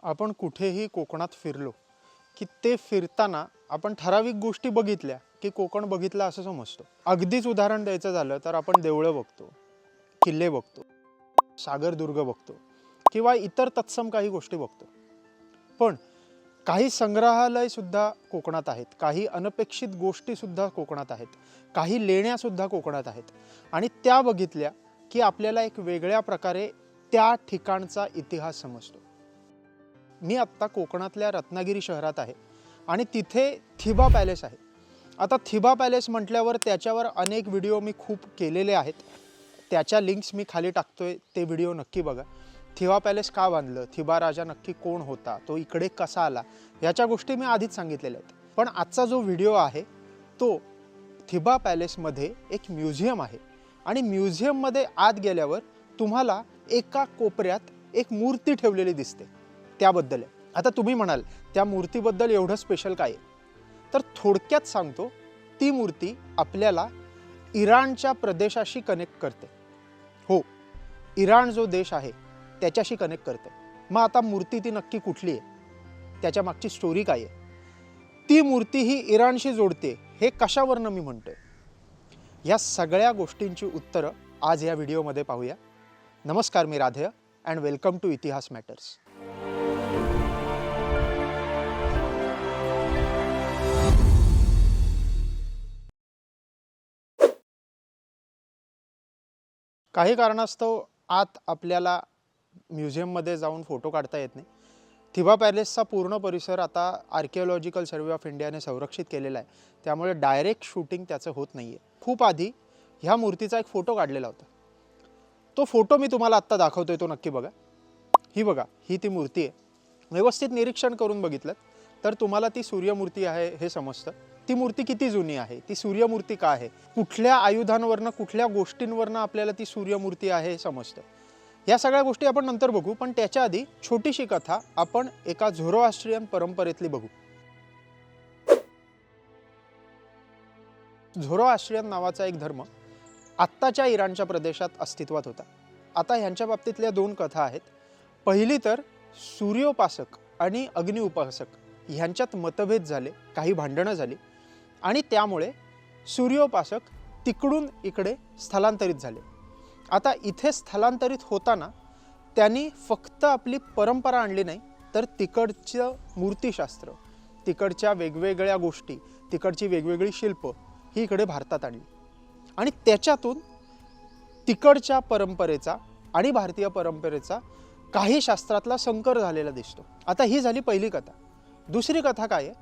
आपण कुठेही कोकणात फिरलो की ते फिरताना आपण ठराविक गोष्टी बघितल्या की कोकण बघितलं असं समजतो। अगदीच उदाहरण द्यायचं झालं तर आपण देवळं बघतो, किल्ले बघतो, सागरदुर्ग बघतो किंवा इतर तत्सम काही गोष्टी बघतो। पण काही संग्रहालय सुद्धा कोकणात आहेत, काही अनपेक्षित गोष्टी सुद्धा कोकणात आहेत, काही लेण्या सुद्धा कोकणात आहेत आणि त्या बघितल्या की आपल्याला एक वेगळ्या प्रकारे त्या ठिकाणचा इतिहास समजतो। मी आत्ता कोकणातल्या रत्नागिरी शहरात आहे आणि तिथे थिबा पॅलेस आहे। आता थिबा पॅलेस म्हटल्यावर त्याच्यावर अनेक व्हिडिओ मी खूप केलेले आहेत, त्याच्या लिंक्स मी खाली टाकतोय, ते व्हिडिओ नक्की बघा। थिबा पॅलेस का बांधलं, थिबा राजा नक्की कोण होता, तो इकडे कसा आला, याच्या गोष्टी मी आधीच सांगितलेल्या आहेत। पण आजचा जो व्हिडिओ आहे तो थिबा पॅलेसमध्ये एक म्युझियम आहे आणि म्युझियममध्ये आत गेल्यावर तुम्हाला एका कोपऱ्यात एक मूर्ती ठेवलेली दिसते, त्याबद्दल आहे। आता तुम्ही म्हणाल त्या मूर्तीबद्दल एवढं स्पेशल काय आहे, तर थोडक्यात सांगतो, ती मूर्ती आपल्याला इराणच्या प्रदेशाशी कनेक्ट करते। हो, इराण जो देश आहे त्याच्याशी कनेक्ट करते। मग आता मूर्ती ती नक्की कुठली आहे, त्याच्या मागची स्टोरी काय आहे, ती मूर्ती ही इराणशी जोडते हे कशावरनं मी म्हणतोय, या सगळ्या गोष्टींची उत्तरं आज या व्हिडिओमध्ये पाहूया। नमस्कार, मी राधेय अँड वेलकम टू इतिहास मॅटर्स। काही कारणास्तव आत आपल्याला म्युझियममध्ये जाऊन फोटो काढता येत नाही। थिबा पॅलेसचा पूर्ण परिसर आता आर्किओलॉजिकल सर्वे ऑफ इंडियाने संरक्षित केलेला आहे, त्यामुळे डायरेक्ट शूटिंग त्याचं होत नाही आहे। खूप आधी ह्या मूर्तीचा एक फोटो काढलेला होता, तो फोटो मी तुम्हाला आत्ता दाखवतोय, तो नक्की बघा। ही बघा, ही ती मूर्ती आहे। व्यवस्थित निरीक्षण करून बघितलं तर तुम्हाला ती सूर्यमूर्ती आहे हे समजतं। ती मूर्ती किती जुनी आहे, ती सूर्यमूर्ती का आहे, कुठल्या आयुधांवरनं कुठल्या गोष्टींवरनं आपल्याला ती सूर्यमूर्ती आहे हे समजतं। या सगळ्या गोष्टी आपण नंतर बघू, पण त्याच्या आधी छोटीशी कथा आपण एका झोरोआस्ट्रियन परंपरेतली बघू। झोरोआस्ट्रियन नावाचा एक धर्म आत्ताच्या इराणच्या प्रदेशात अस्तित्वात होता। आता ह्यांच्या बाबतीतल्या दोन कथा आहेत। पहिली तर सूर्योपासक आणि अग्निउपासक ह्यांच्यात मतभेद झाले, काही भांडणं झाली आणि त्यामुळे सूर्योपासक तिकडून इकडे स्थलांतरित झाले। आता इथे स्थलांतरित होताना त्यांनी फक्त आपली परंपरा आणली नाही, तर तिकडचं मूर्तिशास्त्र, तिकडच्या वेगवेगळ्या गोष्टी, तिकडची वेगवेगळी शिल्प ही इकडे भारतात आणली आणि त्याच्यातून तिकडच्या परंपरेचा आणि भारतीय परंपरेचा काही शास्त्रातला संकर झालेला दिसतो। आता ही झाली पहिली कथा। दुसरी कथा काय आहे,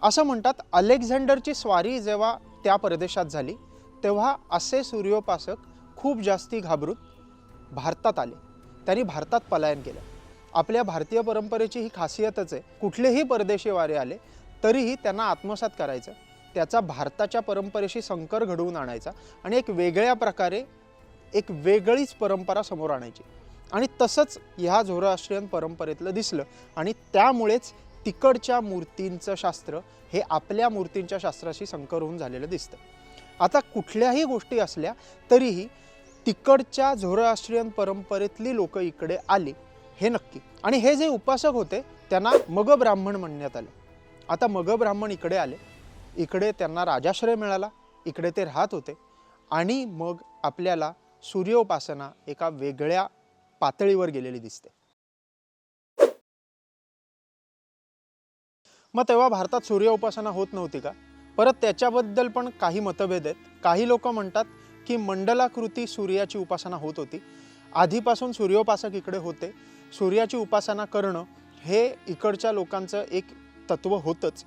असं म्हणतात अलेक्झांडरची स्वारी जेव्हा त्या प्रदेशात झाली तेव्हा असे सूर्योपासक खूप जास्ती घाबरून भारतात आले, त्यांनी भारतात पलायन केलं। आपल्या भारतीय परंपरेची ही खासियतच आहे, कुठलेही परदेशी वारे आले तरीही त्यांना आत्मसात करायचं, त्याचा भारताच्या परंपरेशी संकर घडवून आणायचा आणि एक वेगळ्या प्रकारे एक वेगळीच परंपरा समोर आणायची। आणि तसंच ह्या झोरोआस्ट्रियन परंपरेतलं दिसलं आणि त्यामुळेच तिकडच्या मूर्तींचं शास्त्र हे आपल्या मूर्तींच्या शास्त्राशी संकर होऊन झालेलं दिसतं। आता कुठल्याही गोष्टी असल्या तरीही तिकडच्या झोरोआस्ट्रियन परंपरेतली लोक इकडे आली हे नक्की, आणि हे जे उपासक होते त्यांना मग ब्राह्मण म्हणण्यात आलं। आता मग ब्राह्मण इकडे आले, इकडे त्यांना राजाश्रय मिळाला, इकडे ते राहत होते आणि मग आपल्याला सूर्योपासना एका वेगळ्या पातळीवर गेलेली दिसते। मग तेव्हा भारतात सूर्योपासना होत नव्हती का? परत त्याच्याबद्दल पण काही मतभेद आहेत। काही लोक म्हणतात की मंडलाकृती सूर्याची उपासना होत होती, आधीपासून सूर्योपासक इकडे होते, सूर्याची उपासना करणं हे इकडच्या लोकांचं एक तत्व होतंच।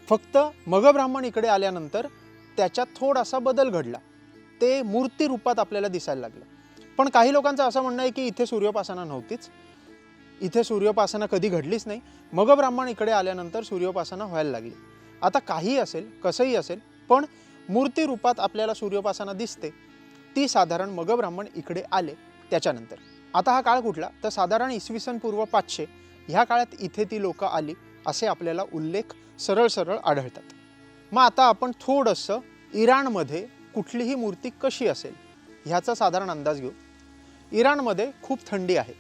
फक्त मग ब्राह्मण इकडे आल्यानंतर त्याच्यात थोडासा बदल घडला, ते मूर्ती रूपात आपल्याला दिसायला लागलं। पण काही लोकांचं असं म्हणणं आहे की इथे सूर्योपासना नव्हतीच, इथे सूर्योपासना कधी घडलीच नाही, मग ब्राह्मण इकडे आल्यानंतर सूर्योपासना व्हायला लागली। आता काही असेल, कसंही असेल, पण मूर्ती रूपात आपल्याला सूर्योपासना दिसते ती साधारण मग ब्राह्मण इकडे आले त्याच्यानंतर। आता हा काळ कुठला, तर साधारण इसवी सन पूर्व 500 ह्या काळात इथे ती लोक आली असे आपल्याला उल्लेख सरळ सरळ आढळतात। मग आता आपण थोडंसं इराणमध्ये कुठलीही मूर्ती कशी असेल ह्याचा साधारण अंदाज घेऊ। इराणमध्ये खूप थंडी आहे,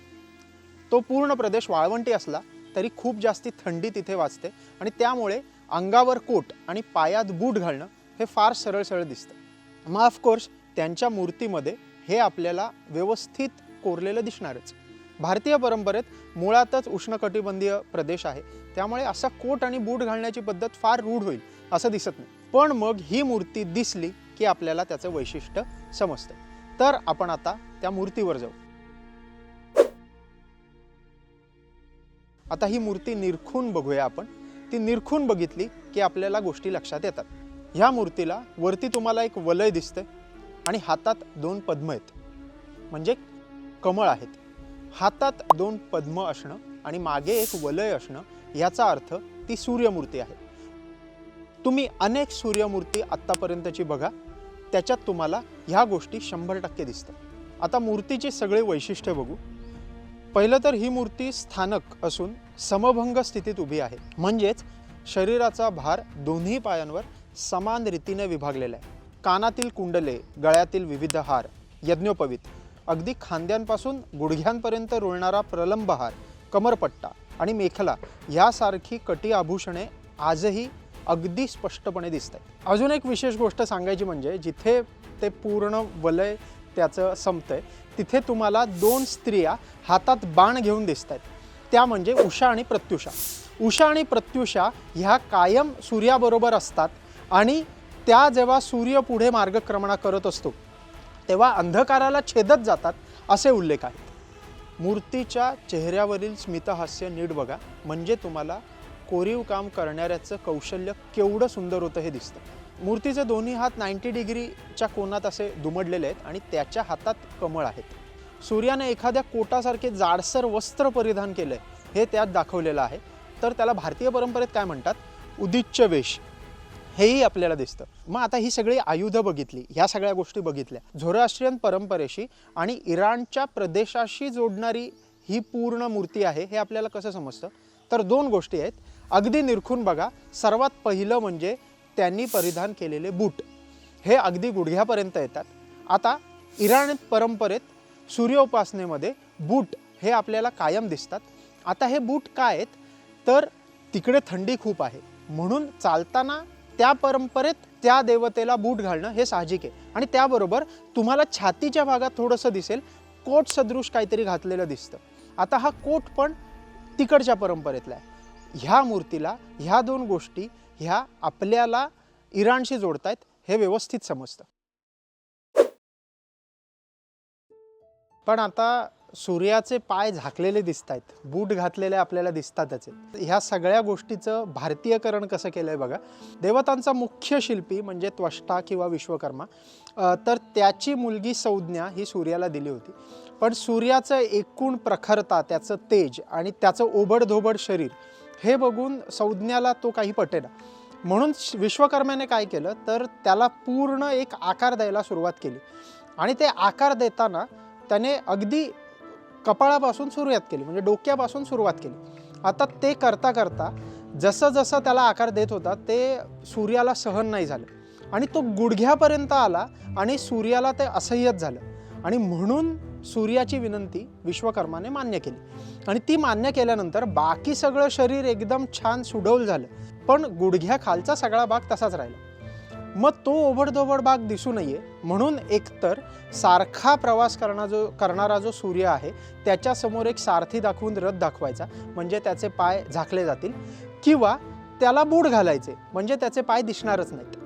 तो पूर्ण प्रदेश वाळवंटी असला तरी खूप जास्ती थंडी तिथे वाजते आणि त्यामुळे अंगावर कोट आणि पायात बूट घालणं हे फार सरळ सरळ दिसतं। मग ऑफकोर्स त्यांच्या मूर्तीमध्ये हे आपल्याला व्यवस्थित कोरलेलं दिसणारच। भारतीय परंपरेत मुळातच उष्णकटिबंधीय प्रदेश आहे, त्यामुळे असा कोट आणि बूट घालण्याची पद्धत फार रूढ होईल असं दिसत नाही। पण मग ही मूर्ती दिसली की आपल्याला त्याचं वैशिष्ट्य समजतं। तर आपण आता त्या मूर्तीवर जाऊ। आता ही मूर्ती निरखून बघूया आपण। ती निरखून बघितली की आपल्याला गोष्टी लक्षात येतात। ह्या मूर्तीला वरती तुम्हाला एक वलय दिसते आणि हातात दोन पद्म आहेत, म्हणजे कमळ आहेत। हातात दोन पद्म असणं आणि मागे एक वलय असणं याचा अर्थ ती सूर्यमूर्ती आहे। तुम्ही अनेक सूर्यमूर्ती आत्तापर्यंतची बघा, त्याच्यात तुम्हाला ह्या गोष्टी 100% दिसतात। आता मूर्तीची सगळे वैशिष्ट्य बघू। पहिलं तर ही मूर्ती स्थानक असून समभंग स्थितीत उभी आहे, म्हणजेच शरीराचा भार दोन्ही पायांवर समान रीतीने विभागलेला आहे। कानातील कुंडले, गळ्यातील विविध हार, यज्ञोपवीत, अगदी खांद्यांपासून गुडघ्यांपर्यंत रुळणारा प्रलंब हार, कमरपट्टा आणि मेखला यासारखी कटी आभूषणे आजही अगदी स्पष्टपणे दिसतात। अजून एक विशेष गोष्ट सांगायची म्हणजे जिथे ते पूर्ण वलय त्याचं संपतंय तिथे तुम्हाला दोन स्त्रिया हातात बाण घेऊन दिसतात, त्या म्हणजे उषा आणि प्रत्युषा। उषा आणि प्रत्युषा ह्या कायम सूर्याबरोबर असतात आणि त्या जेव्हा सूर्य पुढे मार्गक्रमण करत असतो तेव्हा अंधकाराला छेदत जातात असे उल्लेख आहेत। मूर्तीच्या चेहऱ्यावरील स्मितहास्य नीट बघा, म्हणजे तुम्हाला कोरीव काम करणाऱ्याचं कौशल्य केवढं सुंदर होतं हे दिसतं। मूर्तीचे दोन्ही हात 90 डिग्रीच्या कोनात असे दुमडलेले आहेत आणि त्याच्या हातात कमळ आहेत। सूर्याने एखाद्या कोटासारखे जाडसर वस्त्र परिधान केलंय हे त्यात दाखवलेलं आहे। तर त्याला भारतीय परंपरेत काय म्हणतात, उदिच्य वेश, हेही आपल्याला दिसतं। मग आता ही सगळी आयुधं बघितली, ह्या सगळ्या गोष्टी बघितल्या, झोराष्ट्रियन परंपरेशी आणि इराणच्या प्रदेशाशी जोडणारी ही पूर्ण मूर्ती आहे हे आपल्याला कसं समजतं, तर दोन गोष्टी आहेत। अगदी निरखून बघा। सर्वात पहिलं म्हणजे त्यांनी परिधान केलेले बूट, हे अगदी गुडघ्यापर्यंत येतात। आता इराण परंपरेत सूर्योपासनेमध्ये बूट हे आपल्याला कायम दिसतात। आता हे बूट काय आहेत, तर तिकडे थंडी खूप आहे म्हणून चालताना त्या परंपरेत त्या देवतेला बूट घालणं हे साहजिक आहे। आणि त्याबरोबर तुम्हाला छातीच्या भागात थोडंसं दिसेल कोट सदृश काहीतरी घातलेलं दिसतं। आता हा कोट पण तिकडच्या परंपरेतला आहे। ह्या मूर्तीला ह्या दोन गोष्टी ह्या आपल्याला इराणशी जोडतायत हे व्यवस्थित समजतं। पण आता सूर्याचे पाय झाकलेले दिसत आहेत, बूट घातलेले आपल्याला दिसतातच। ह्या सगळ्या गोष्टीचं भारतीयकरण कसं केलंय बघा। देवतांचा मुख्य शिल्पी म्हणजे त्वष्टा किंवा विश्वकर्मा, तर त्याची मुलगी संज्ञा ही सूर्याला दिली होती। पण सूर्याचं एकूण प्रखरता, त्याचं तेज आणि त्याचं ओबडधोबड शरीर हे बघून संज्ञाला तो काही पटेना, म्हणून विश्वकर्म्याने काय केलं तर त्याला पूर्ण एक आकार द्यायला सुरुवात केली। आणि ते आकार देताना त्याने अगदी कपाळापासून सुरुवात केली, म्हणजे डोक्यापासून सुरुवात केली। आता ते करता करता जसं जसं त्याला आकार देत होता ते सूर्याला सहन नाही झालं आणि तो गुडघ्यापर्यंत आला आणि सूर्याला ते असह्यच झालं। आणि म्हणून सूर्याची विनंती विश्वकर्माने मान्य केली आणि ती मान्य केल्यानंतर बाकी सगळं शरीर एकदम छान सुडौल झालं, पण गुडघ्याखालचा सगळा भाग तसाच राहिला। मग तो ओबडधोबड भाग दिसू नये म्हणून एकतर सारखा प्रवास करणारा जो सूर्य आहे त्याच्यासमोर एक सारथी दाखवून रथ दाखवायचा, म्हणजे त्याचे पाय झाकले जातील, किंवा त्याला बूट घालायचे म्हणजे त्याचे पाय दिसणारच नाहीत।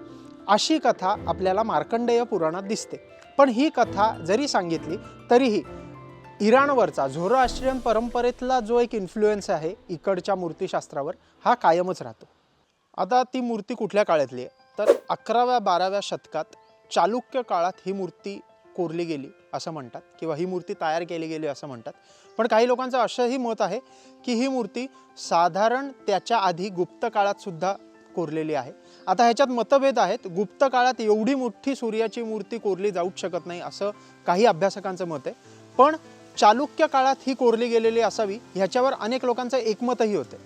अशी कथा आपल्याला मार्कंडेय पुराणात दिसते। पण ही कथा जरी सांगितली तरीही इराणवरचा झोराष्ट्रियन परंपरेतला जो एक इन्फ्लुएन्स आहे इकडच्या मूर्तिशास्त्रावर हा कायमच राहतो। आता ती मूर्ती कुठल्या काळातली आहे, तर 11व्या-12व्या शतकात चालुक्य काळात ही मूर्ती कोरली गेली असं म्हणतात, किंवा ही मूर्ती तयार केली गेली असं म्हणतात। पण काही लोकांचं असंही मत आहे की ही मूर्ती साधारण त्याच्या आधी गुप्त काळात सुद्धा कोरलेली आहे। आता ह्याच्यात मतभेद आहेत। गुप्त काळात एवढी मोठी सूर्याची मूर्ती कोरली जाऊच शकत नाही असं काही अभ्यासकांचं मत आहे, पण चालुक्य काळात ही कोरली गेलेली असावी ह्याच्यावर अनेक लोकांचं एकमतही होते।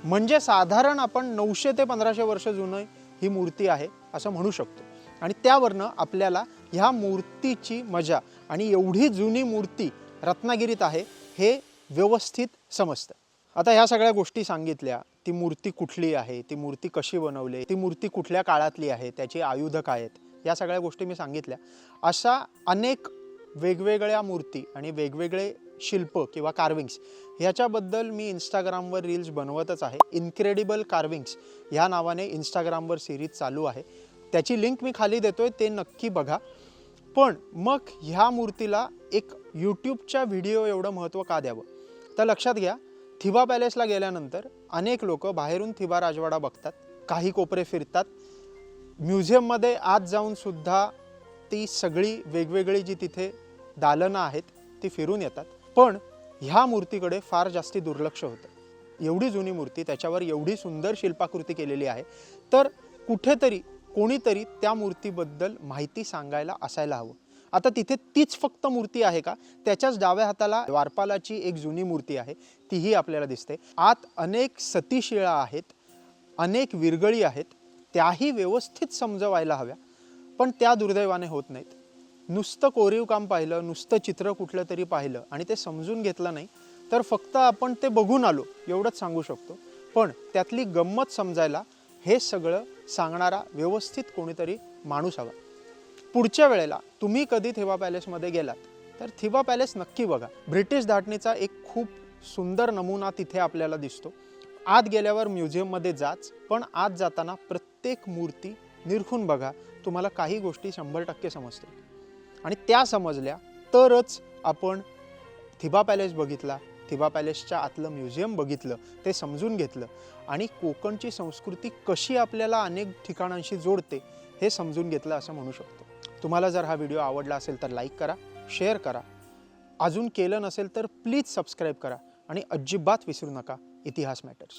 म्हणजे साधारण आपण 900 ते 1500 वर्ष जुनं ही मूर्ती आहे असं म्हणू शकतो। आणि त्यावरनं आपल्याला ह्या मूर्तीची मजा आणि एवढी जुनी मूर्ती रत्नागिरीत आहे हे व्यवस्थित समजतं. आता ह्या सगळ्या गोष्टी सांगितल्या, ती मूर्ती कुठली आहे, ती मूर्ती कशी बनवली, ती मूर्ती कुठल्या काळातली आहे, त्याची आयुधं काय आहेत, या सगळ्या गोष्टी मी सांगितल्या. अशा अनेक वेगवेगळ्या मूर्ती आणि वेगवेगळे शिल्प किंवा कार्विंग्स ह्याच्याबद्दल मी इंस्टाग्रामवर रील्स बनवतच आहे. इनक्रेडिबल कार्विंग्स ह्या नावाने इंस्टाग्रामवर सिरीज चालू आहे. त्याची लिंक मी खाली देतोय, ते नक्की बघा. पण मग ह्या मूर्तीला एक यूट्यूबच्या व्हिडिओ एवढं महत्त्व का द्यावं? तर लक्षात घ्या, थिबा पॅलेसला गेल्यानंतर अनेक लोक बाहेरून थिबा राजवाडा बघतात, काही कोपरे फिरतात, म्युझियममध्ये आत जाऊन सुद्धा ती सगळी वेगवेगळी जी तिथे दालनं आहेत ती फिरून येतात. पण ह्या मूर्तीकडे फार जास्ती दुर्लक्ष होतं. एवढी जुनी मूर्ती, त्याच्यावर एवढी सुंदर शिल्पाकृती केलेली आहे, तर कुठेतरी कोणीतरी त्या मूर्तीबद्दल माहिती सांगायला असायला हवं. आता तिथे तीच फक्त मूर्ती आहे का? त्याच्याच डाव्या हाताला द्वारपालाची एक जुनी मूर्ती आहे, तीही आपल्याला दिसते. आत अनेक सतीशिळा आहेत, अनेक विरगळी आहेत, त्याही व्यवस्थित समजवायला हव्या, पण त्या दुर्दैवाने होत नाहीत. नुसतं कोरीव काम पाहिलं, नुसतं चित्र कुठलं तरी पाहिलं आणि ते समजून घेतलं नाही, तर फक्त आपण ते बघून आलो एवढंच सांगू शकतो. पण त्यातली गंमत समजायला हे सगळं सांगणारा व्यवस्थित कोणीतरी माणूस हवा. पुढच्या वेळेला तुम्ही कधी थिबा पॅलेसमध्ये गेलात तर थिबा पॅलेस नक्की बघा. ब्रिटिश धाटणीचा एक खूप सुंदर नमुना तिथे आपल्याला दिसतो. आत गेल्यावर म्युझियममध्ये जाच, पण आत जाताना प्रत्येक मूर्ती निरखून बघा. तुम्हाला काही गोष्टी 100% समजतील आणि त्या समजल्या तरच आपण थिबा पॅलेस बघितला, थिबा पॅलेसच्या आतलं म्युझियम बघितलं, ते समजून घेतलं आणि कोकणची संस्कृती कशी आपल्याला अनेक ठिकाणांशी जोडते हे समजून घेतलं असं म्हणू शकतो. तुम्हाला जर हा व्हिडिओ आवडला असेल तर लाईक करा, शेअर करा. अजून केलं नसेल तर प्लीज सबस्क्राईब करा आणि अजिबात विसरू नका, इतिहास मॅटर्स.